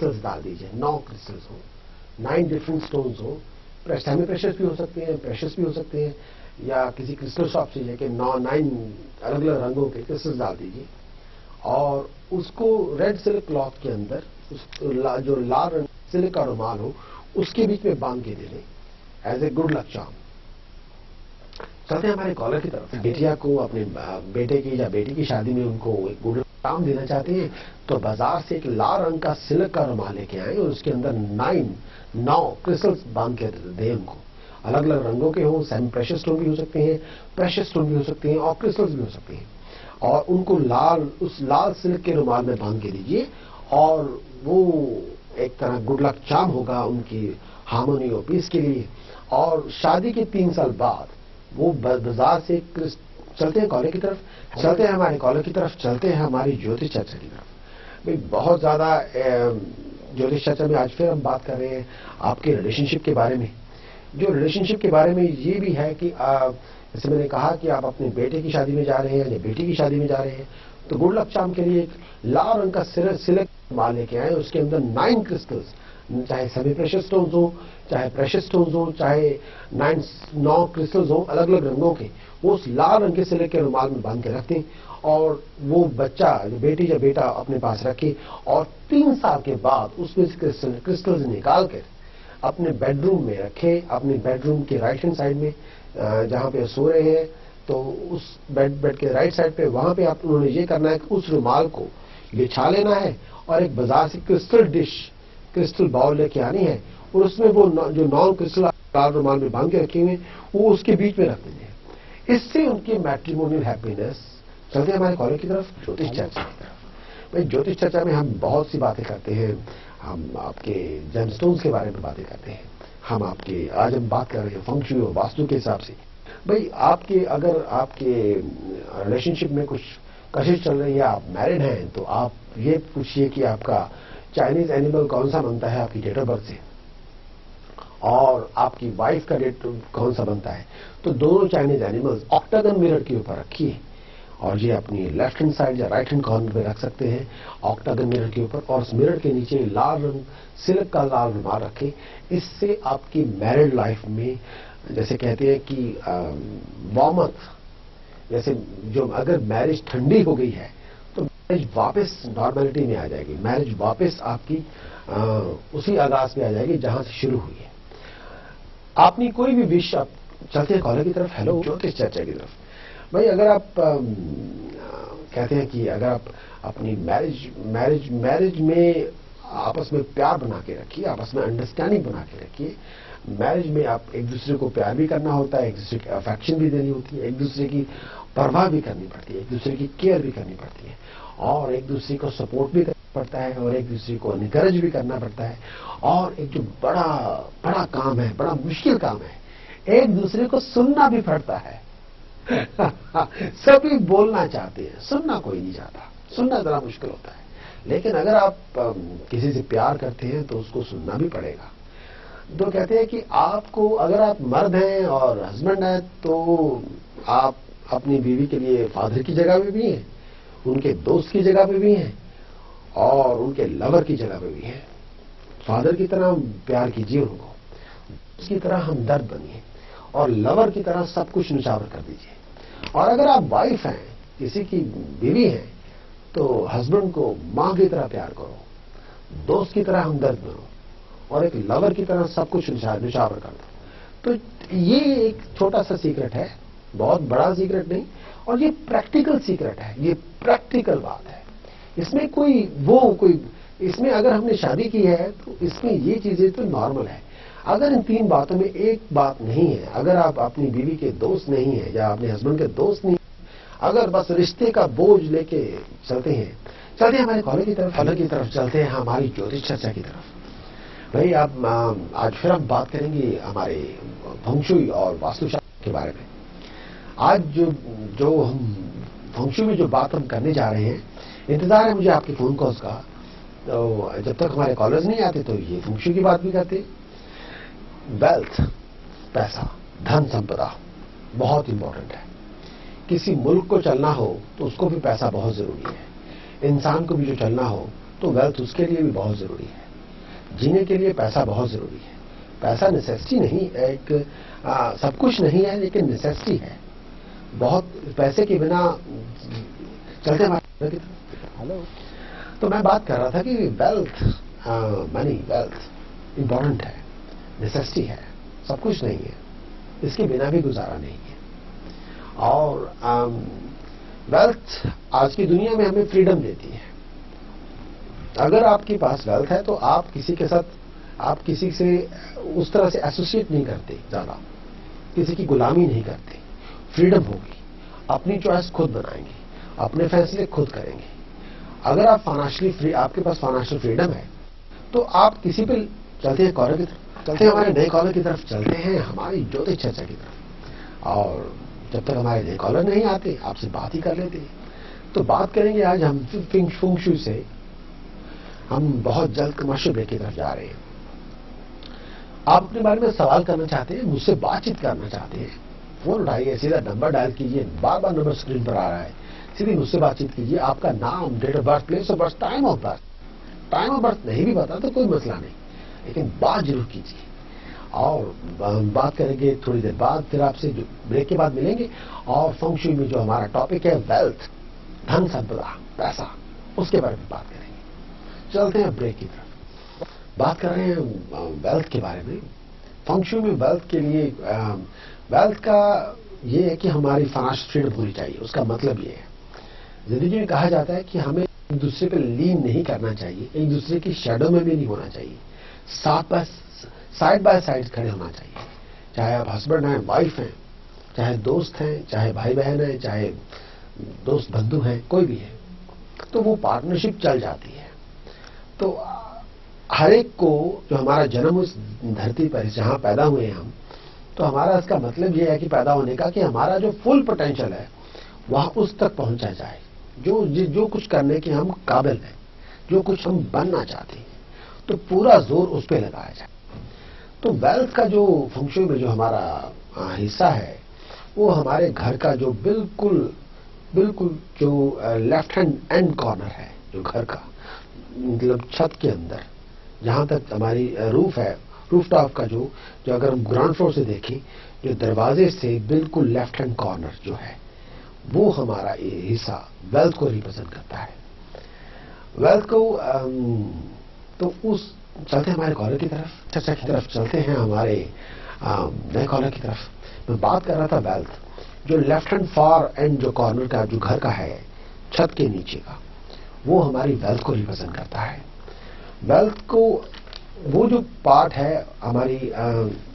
Crystals डाल दीजिए, 9 crystals हो, 9 डिफरेंट स्टोन्स हो, सेमी प्रेशियस भी हो सकते हैं, प्रेशियस भी हो सकते हैं, या किसी क्रिस्टल शॉप से लेके 9 अलग अलग रंगों के क्रिस्टल्स डाल दीजिए और उसको रेड सिल्क क्लॉथ के अंदर जो लाल रंग सिल्क का रुमाल हो उसके बीच में बांध के दे दें as a good luck charm. चलते हैं हमारे कॉलर की तरफ। बेटिया को अपने बेटे की या बेटी की शादी में उनको एक गुड काम देना चाहते हैं तो बाजार से एक लाल रंग का सिल्क का रुमाल लेके आए और उसके अंदर 9 क्रिस्टल्स बांध के दें उनको। अलग अलग रंगों के हो, सेमी प्रेशियस स्टोन भी हो सकते हैं, प्रेशियस स्टोन भी हो सकते हैं और क्रिस्टल्स भी हो सकते हैं, और उनको उस लाल सिल्क के रुमाल में बांध के दीजिए और वो एक तरह गुड लक चार्म होगा उनकी हार्मोनी और पीस के लिए। और शादी के 3 साल बाद वो बाजार से चलते हैं कॉलेज की तरफ, चलते हैं हमारे कॉलेज की तरफ, चलते हैं हमारी ज्योतिष चर्चा की तरफ। भाई बहुत ज्यादा ज्योतिष चर्चा में आज फिर हम बात कर रहे हैं आपके रिलेशनशिप के बारे में। जो रिलेशनशिप के बारे में ये भी है कि जैसे मैंने कहा कि आप अपने बेटे की शादी में जा रहे हैं या बेटी की शादी में जा रहे हैं तो गुड लक चार्म के लिए एक लाल रंग का सिल्क माल लेके आए, उसके अंदर 9 क्रिस्टल्स, चाहे सेमी प्रेशियस स्टोन्स हो, चाहे प्रेशियस स्टोन्स हो, चाहे 9 क्रिस्टल्स हो अलग अलग रंगों के, वो उस लाल रंग के सिल्क के रुमाल में बांध के रखते और वो बच्चा बेटी या बेटा अपने पास रखे और 3 साल के बाद उसमें से क्रिस्टल्स निकाल कर अपने बेडरूम में रखे, अपने बेडरूम के राइट हैंड साइड में जहां पे सो रहे हैं तो उस बेड के राइट साइड पे वहां पे आप उन्होंने ये करना है कि उस रुमाल को बिछा लेना है और एक बाजार से क्रिस्टल बाउल लेके आनी है और उसमें वो जो 9 क्रिस्टल लाल रुमाल में बांध के रखे हुए वो उसके बीच में रख देंगे। इससे उनकी मैट्रिमोनियल हैप्पीनेस। चलते हैं हमारे कॉलेज की तरफ, ज्योतिष चर्चा की तरफ। भाई ज्योतिष चर्चा में हम बहुत सी बातें करते हैं, हम आपके जेमस्टोन्स के बारे में बातें करते हैं, आज हम बात कर रहे हैं फंग शुई और वास्तु के हिसाब से। भाई अगर आपके रिलेशनशिप में कुछ कशिश चल रही है, आप मैरिड हैं, तो आप ये पूछिए कि आपका चाइनीज एनिमल कौन सा बनता है आपकी डेट ऑफ बर्थ से और आपकी वाइफ का डेट कौन सा बनता है, तो दोनों चाइनीज एनिमल्स ऑक्टागन मिरर के ऊपर रखिए और ये अपनी लेफ्ट हैंड साइड या राइट हैंड कॉर्नर पे रख सकते हैं ऑक्टागन मिरर के ऊपर, और उस मिरर के नीचे लाल रंग सिल्क का लाल रुमाल रखें। इससे आपकी मैरिड लाइफ में जैसे कहते हैं कि वार्मथ, जैसे जो अगर मैरिज ठंडी हो गई है तो मैरिज वापस नॉर्मेलिटी में आ जाएगी, मैरिज वापस आपकी उसी आगाज पे आ जाएगी जहां से शुरू हुई है। आपने कोई भी विश, आप चलते हैं कॉलर की तरफ। हेलो, ज्योतिष चर्चा की तरफ। भाई अगर आप कहते हैं कि अगर आप अपनी मैरिज में आपस में प्यार बना के रखिए, आपस में अंडरस्टैंडिंग बना के रखिए। मैरिज में आप एक दूसरे को प्यार भी करना होता है, एक दूसरे की अफेक्शन भी देनी होती है, एक दूसरे की परवाह भी करनी पड़ती है, एक दूसरे की केयर भी करनी पड़ती है और एक दूसरे को सपोर्ट भी करना पड़ता है और एक दूसरे को एनकरेज भी करना पड़ता है। और एक जो बड़ा काम है, बड़ा मुश्किल काम है, एक दूसरे को सुनना भी पड़ता है। सभी बोलना चाहते हैं, सुनना कोई नहीं चाहता, सुनना जरा मुश्किल होता है। लेकिन अगर आप किसी से प्यार करते हैं तो उसको सुनना भी पड़ेगा। तो कहते हैं कि आपको, अगर आप मर्द हैं और हस्बैंड हैं तो आप अपनी बीवी के लिए फादर की जगह पे भी हैं, उनके दोस्त की जगह पे भी हैं और उनके लवर की जगह पे भी हैं। फादर की तरह प्यार कीजिए उनको, उसकी तरह हमदर्द बनिए और लवर की तरह सब कुछ निछावर कर दीजिए। और अगर आप वाइफ हैं, किसी की बीवी हैं, तो हस्बैंड को मां की तरह प्यार करो, दोस्त की तरह हमदर्द बनो और एक लवर की तरह सब कुछ निछावर कर दो। तो ये एक छोटा सा सीक्रेट है, बहुत बड़ा सीक्रेट नहीं, और ये प्रैक्टिकल सीक्रेट है, ये प्रैक्टिकल बात है। इसमें इसमें अगर हमने शादी की है तो इसमें ये चीजें तो नॉर्मल है। अगर इन 3 बातों में एक बात नहीं है, अगर आप अपनी बीवी के दोस्त नहीं है या अपने हस्बैंड के दोस्त नहीं, अगर बस रिश्ते का बोझ लेके चलते हैं हमारे कॉलेज की तरफ चलते हैं हमारी ज्योतिष चर्चा की तरफ। भाई आप आज फिर हम बात करेंगे हमारे फंग शुई और वास्तुशास्त्र के बारे में। आज जो हम फंग शुई में जो बात हम करने जा रहे हैं, इंतजार है मुझे आपके फोन कॉल्स का। तो जब तक हमारे कॉलर्स नहीं आते तो ये फंग शुई की बात भी करते। वेल्थ, पैसा, धन संपदा बहुत इंपॉर्टेंट है। किसी मुल्क को चलना हो तो उसको भी पैसा बहुत जरूरी है, इंसान को भी जो चलना हो तो वेल्थ उसके लिए भी बहुत जरूरी है। जीने के लिए पैसा बहुत जरूरी है। पैसा नेसेसिटी नहीं, एक सब कुछ नहीं है, लेकिन नेसेसिटी है। बहुत पैसे के बिना चलते हमारे। हेलो, तो मैं बात कर रहा था कि वेल्थ, मनी, वेल्थ इंपॉर्टेंट है, नेसेसिटी है, सब कुछ नहीं है, इसके बिना भी गुजारा नहीं है। और वेल्थ आज की दुनिया में हमें फ्रीडम देती है। अगर आपके पास वेल्थ है तो आप किसी के साथ, आप किसी से उस तरह से एसोसिएट नहीं करते, ज्यादा किसी की गुलामी नहीं करते, फ्रीडम होगी, अपनी चॉइस खुद बनाएंगे, अपने फैसले खुद करेंगे। अगर आप फाइनेंशियली फ्री, आपके पास फाइनेंशियल फ्रीडम है, तो आप किसी पे चलते हैं, कॉलर की तरफ चलते हैं, हमारे नए कॉलर की तरफ चलते हैं, हमारी ज्योतिष चर्चा की तरफ। और जब तक हमारे नए कॉलर नहीं आते, आपसे बात ही कर लेते हैं। तो बात करेंगे आज हम फेंग शुई से। हम बहुत जल्द कमर्शियल ब्रेक की तरफ जा रहे हैं। आप अपने बारे में सवाल करना चाहते हैं, मुझसे बातचीत करना चाहते हैं, फोन उठाइए, सीधा नंबर डायल कीजिए, बार बार नंबर स्क्रीन पर आ रहा है, सीधे मुझसे बातचीत कीजिए। आपका नाम, date of birth, place of birth, time of birth, time of birth नहीं भी बता तो कोई मसला नहीं, लेकिन बात जरूर कीजिए। और बात करेंगे थोड़ी देर बाद, फिर आपसे ब्रेक के बाद मिलेंगे। और फेंग शुई में जो हमारा टॉपिक है वेल्थ, धन संपदा, पैसा, उसके बारे में बात करेंगे। चलते हैं ब्रेक की तरफ। बात कर रहे हैं वेल्थ के बारे में। फेंग शुई में वेल्थ के लिए, वेल्थ का ये है कि हमारी फाइनेंशियल फ्रीडम होनी चाहिए। उसका मतलब ये है, जिंदगी में कहा जाता है कि हमें एक दूसरे पे लीन नहीं करना चाहिए, एक दूसरे की शैडो में भी नहीं होना चाहिए, साइड बाय साइड खड़े होना चाहिए। चाहे आप हस्बैंड हैं, वाइफ हैं, चाहे दोस्त हैं, चाहे भाई बहन हैं, चाहे दोस्त बंधु हैं, कोई भी है, तो वो पार्टनरशिप चल जाती है। तो हर एक को, जो हमारा जन्म उस धरती पर जहां पैदा हुए हैं हम, तो हमारा इसका मतलब यह है कि पैदा होने का, कि हमारा जो फुल पोटेंशियल है वहां उस तक पहुंचा जाए, जो कुछ करने के हम काबिल हैं, जो कुछ हम बनना चाहते हैं, तो पूरा जोर उस पर लगाया जाए। तो वेल्थ का जो फेंग शुई में जो हमारा हिस्सा है, वो हमारे घर का जो बिल्कुल जो लेफ्ट हैंड एंड कॉर्नर है, जो घर का मतलब छत के अंदर जहां तक हमारी रूफ है, रूफ टॉप का जो अगर हम ग्राउंड फ्लोर से देखें, जो दरवाजे से बिल्कुल लेफ्ट हैंड कॉर्नर जो है, वो हमारा हिस्सा वेल्थ को रिप्रेजेंट करता है। वेल्थ को तो उस चलते हैं हमारे कॉलर की तरफ, चर्चा की तरफ चलते हैं, हमारे नए कॉलर की तरफ। मैं बात कर रहा था वेल्थ, जो लेफ्ट हैंड फार एंड जो कॉर्नर का जो घर का है, छत के नीचे का, वो हमारी वेल्थ को रिप्रेजेंट करता है। वेल्थ को वो जो पार्ट है हमारी,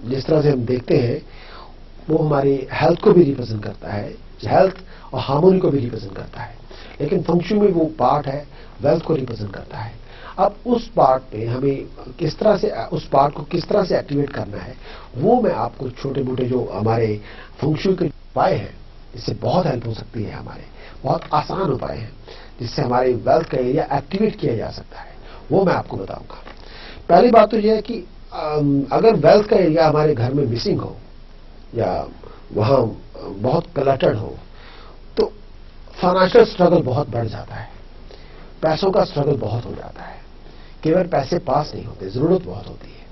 जिस तरह से हम देखते हैं, वो हमारी हेल्थ को भी रिप्रेजेंट करता है, हेल्थ और हार्मोनी को भी रिप्रेजेंट करता है। लेकिन फेंग शुई में वो पार्ट है, वेल्थ को रिप्रेजेंट करता है। अब उस पार्ट पे हमें किस तरह से, उस पार्ट को किस तरह से एक्टिवेट करना है, वो मैं आपको छोटे मोटे जो हमारे फेंग शुई के उपाय हैं, इससे बहुत हेल्प हो सकती है। हमारे बहुत आसान उपाय हैं जिससे हमारे वेल्थ का एरिया एक्टिवेट किया जा सकता है, वो मैं आपको बताऊंगा। पहली बात तो यह है कि अगर वेल्थ का एरिया हमारे घर में मिसिंग हो या वहां बहुत क्लटर्ड हो, तो फाइनेंशियल स्ट्रगल बहुत बढ़ जाता है, पैसों का स्ट्रगल बहुत हो जाता है, केवल पैसे पास नहीं होते, जरूरत बहुत होती है।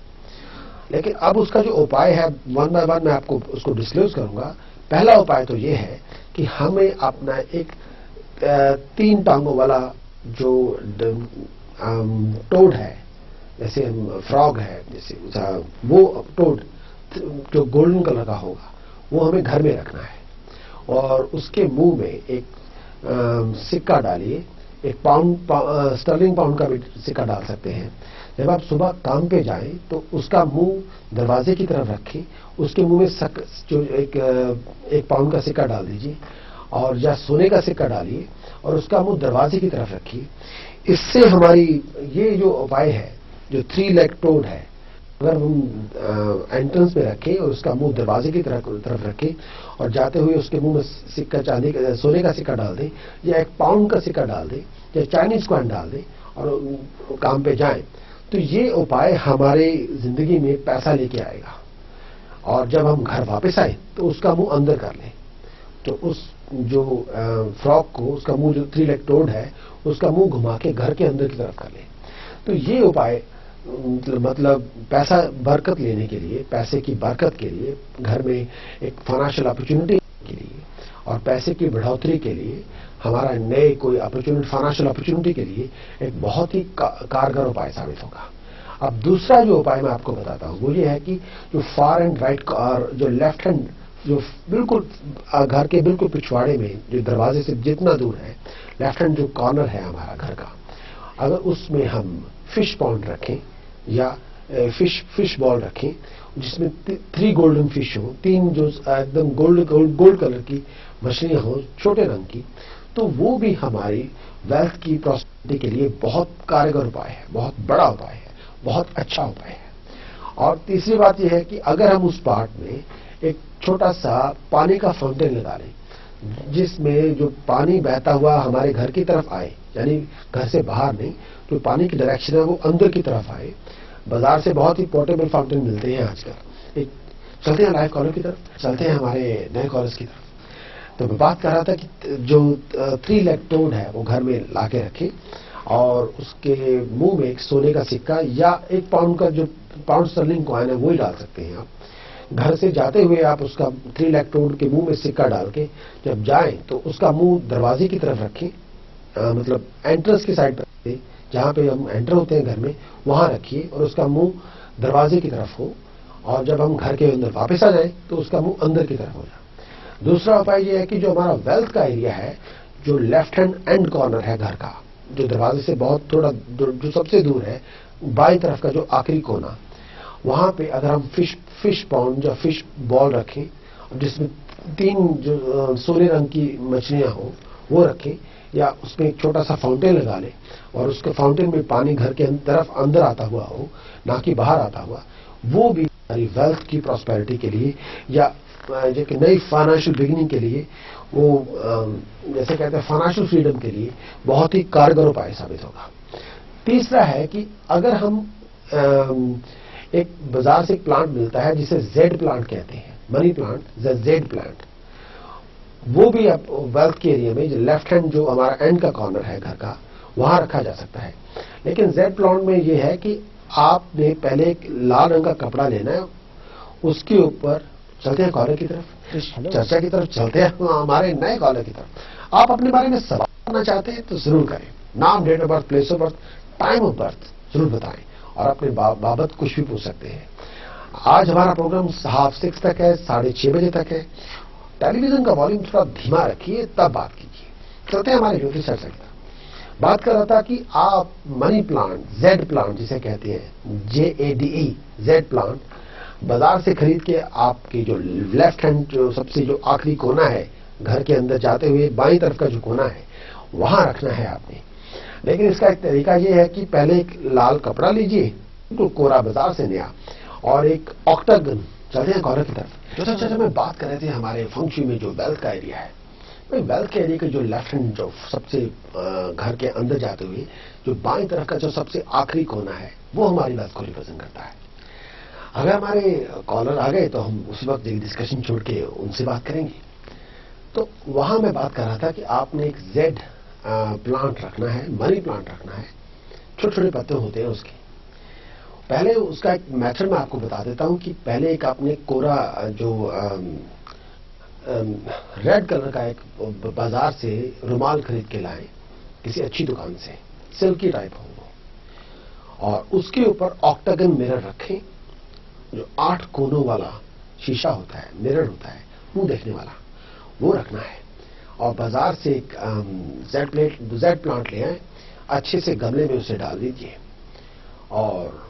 लेकिन अब उसका जो उपाय है, वन बाय वन मैं आपको उसको डिस्क्लोज करूंगा। पहला उपाय तो ये है कि हमें अपना एक 3 टांगों वाला जो टोड है, जैसे फ्रॉग है, जैसे वो टोड जो गोल्डन कलर का होगा, वो हमें घर में रखना है। और उसके मुंह में एक सिक्का डालिए, एक स्टर्लिंग पाउंड का भी सिक्का डाल सकते हैं। जब आप सुबह काम पे जाएं तो उसका मुंह दरवाजे की तरफ रखें, उसके मुंह में जो एक पाउंड का सिक्का डाल दीजिए, और या सोने का सिक्का डालिए और उसका मुंह दरवाजे की तरफ रखिए। इससे हमारी ये जो उपाय है, जो 3 लेग टोड है, अगर हम एंट्रेंस में रखें और उसका मुंह दरवाजे की तरफ रखें और जाते हुए उसके मुंह में सिक्का, चांदी का, सोने का सिक्का डाल दें, या एक पाउंड का सिक्का डाल दें, या चाइनीज कॉइन डाल दें और काम पे जाएं, तो ये उपाय हमारे जिंदगी में पैसा लेके आएगा। और जब हम घर वापस आए तो उसका मुंह अंदर कर लें, तो उस जो फ्रॉक को, उसका मुंह जो 3 लेग टोड है, उसका मुंह घुमा के घर के अंदर की तरफ कर लें। तो ये उपाय मतलब पैसा बरकत लेने के लिए, पैसे की बरकत के लिए, घर में एक फाइनेंशियल अपॉर्चुनिटी के लिए और पैसे की बढ़ोतरी के लिए, हमारा नए कोई अपॉर्चुनिटी, फाइनेंशियल अपॉर्चुनिटी के लिए एक बहुत ही कारगर उपाय साबित होगा। अब दूसरा जो उपाय मैं आपको बताता हूं वो ये है कि जो फार एंड राइट और जो लेफ्ट हैंड, जो बिल्कुल घर के बिल्कुल पिछवाड़े में, जो दरवाजे से जितना दूर है, लेफ्ट हैंड जो कॉर्नर है हमारा घर का, अगर उसमें हम फिश पॉन्ड रखें या फिश बॉल रखें जिसमें 3 गोल्डन फिश हो, 3 जो एकदम गोल्ड कलर की मछलियां हो, छोटे रंग की, तो वो भी हमारी वेल्थ की प्रॉस्पेरिटी के लिए बहुत कारगर उपाय है, बहुत बड़ा उपाय है, बहुत अच्छा उपाय है। और तीसरी बात यह है कि अगर हम उस पार्ट में एक छोटा सा पानी का फाउंटेन लगा लें जिसमें जो पानी बहता हुआ हमारे घर की तरफ आए, यानी घर से बाहर नहीं, जो पानी की डायरेक्शन है वो अंदर की तरफ आए। बाजार से बहुत ही पोर्टेबल फाउंटेन मिलते हैं आजकल। एक चलते हैं लाइव कॉलर की तरफ, चलते हैं हमारे नए कॉलर्स की तरफ। तो मैं बात कर रहा था कि जो 3 लेग टोड है वो घर में लाके रखें और उसके मुंह में एक सोने का सिक्का या 1 पाउंड का जो पाउंड स्टर्लिंग कॉइन है वो ही डाल सकते हैं आप। घर से जाते हुए आप उसका 3 लेग टोड के मुंह में सिक्का डाल के जब जाएं तो उसका मुंह दरवाजे की तरफ रखें, मतलब एंट्रेंस की साइड पर, जहां पे हम एंटर होते हैं घर में, वहां रखिए और उसका मुंह दरवाजे की तरफ हो। और जब हम घर के अंदर वापस आ जाए तो उसका मुंह अंदर की तरफ हो जाए। दूसरा उपाय यह है कि जो हमारा वेल्थ का एरिया है, जो लेफ्ट हैंड एंड कॉर्नर है घर का, जो दरवाजे से बहुत थोड़ा जो सबसे दूर है, बाईं तरफ का जो आखिरी कोना, वहां पे अगर हम फिश पॉन्ड या फिश बॉल रखें जिसमें 3 जो सोने रंग की मछलियां हो वो रखें, या उसमें एक छोटा सा फाउंटेन लगा लें और उसके फाउंटेन में पानी घर के तरफ अंदर आता हुआ हो, ना कि बाहर आता हुआ, वो भी हमारी वेल्थ की प्रॉस्पेरिटी के लिए या जो कि नई फाइनेंशियल बिगिनिंग के लिए, वो जैसे कहते हैं फाइनेंशियल फ्रीडम के लिए बहुत ही कारगर उपाय साबित होगा। तीसरा है कि अगर हम एक बाजार से एक प्लांट मिलता है जिसे जेड प्लांट कहते हैं, मनी प्लांट, जेड प्लांट, वो भी आप वेल्थ के एरिया में, जो लेफ्ट हैंड जो हमारा एंड का कॉर्नर है घर का, वहां रखा जा सकता है। लेकिन जेड प्लांट में ये है कि आपने पहले एक लाल रंग का कपड़ा लेना है, उसके ऊपर, चलते हैं कॉलर की तरफ, चर्चा की तरफ चलते हैं हमारे नए कॉलर की तरफ। आप अपने बारे में सवाल करना चाहते हैं तो जरूर करें, नाम, date of birth, place of birth, time of birth जरूर बताएं और अपने बाबत कुछ भी पूछ सकते हैं। आज हमारा प्रोग्राम 6:30 तक है, 6:30 बजे तक है। टेलीविजन का वॉल्यूम थोड़ा धीमा रखिए, तब बात कीजिए। चलते हैं हमारे ज्योतिष चर्चा की तरफ। बात कर रहा था कि आप मनी प्लांट, जेड प्लांट जिसे कहते हैं, JADE, जेड प्लांट, बाजार से खरीद के आपकी जो लेफ्ट हैंड जो सबसे जो आखिरी कोना है, घर के अंदर जाते हुए बाईं तरफ का जो कोना है, वहां रखना है आपने। लेकिन इसका एक तरीका यह है कि पहले एक लाल कपड़ा लीजिए, बिल्कुल कोरा बाजार से नया, और एक ऑक्टागन, चलते हैं कॉर्नर की तरफ। जो मैं बात कर रहे थे हमारे फंक्शन में जो वेल्थ का एरिया है, भाई वेल्थ के एरिया के जो लेफ्ट हैंड जो सबसे घर के अंदर जाते हुए जो बाईं तरफ का जो सबसे आखिरी कोना है, वो हमारी वेल्थ को रिप्रेजेंट करता है। अगर हमारे कॉलर आ गए तो हम उसी वक्त डिस्कशन छोड़ के उनसे बात करेंगे। तो वहां मैं बात कर रहा था कि आपने एक जेड प्लांट रखना है, मनी प्लांट रखना है, छोटे छोटे पत्ते होते हैं उसके। पहले उसका एक मेथड मैं आपको बता देता हूं कि पहले एक आपने कोरा जो रेड कलर का एक बाजार से रुमाल खरीद के लाए, किसी अच्छी दुकान से, सिल्की टाइप हो वो, और उसके ऊपर ऑक्टागन मिरर रखें, जो 8 कोनों वाला शीशा होता है, मिरर होता है, मुंह देखने वाला, वो रखना है। और बाजार से एक जेड प्लांट ले आए, अच्छे से गमले में उसे डाल दीजिए। और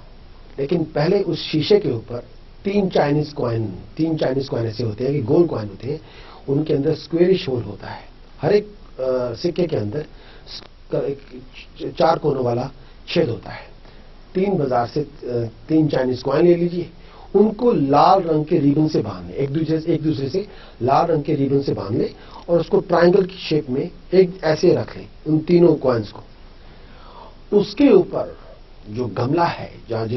लेकिन पहले उस शीशे के ऊपर 3 चाइनीज कॉइन ऐसे होते हैं कि गोल कॉइन होते हैं, उनके अंदर स्क्वेरिश होल होता है। हर एक सिक्के के अंदर 4 कोनों वाला छेद होता है। 3 बाजार से 3 चाइनीज कॉइन ले लीजिए, उनको लाल रंग के रिबन से बांध लें, एक दूसरे से लाल रंग के रिबन से बांध लें और उसको ट्रायंगल की शेप में एक ऐसे रख लें, उन तीनों कॉइन्स को। उसके ऊपर जो गमला है, जहां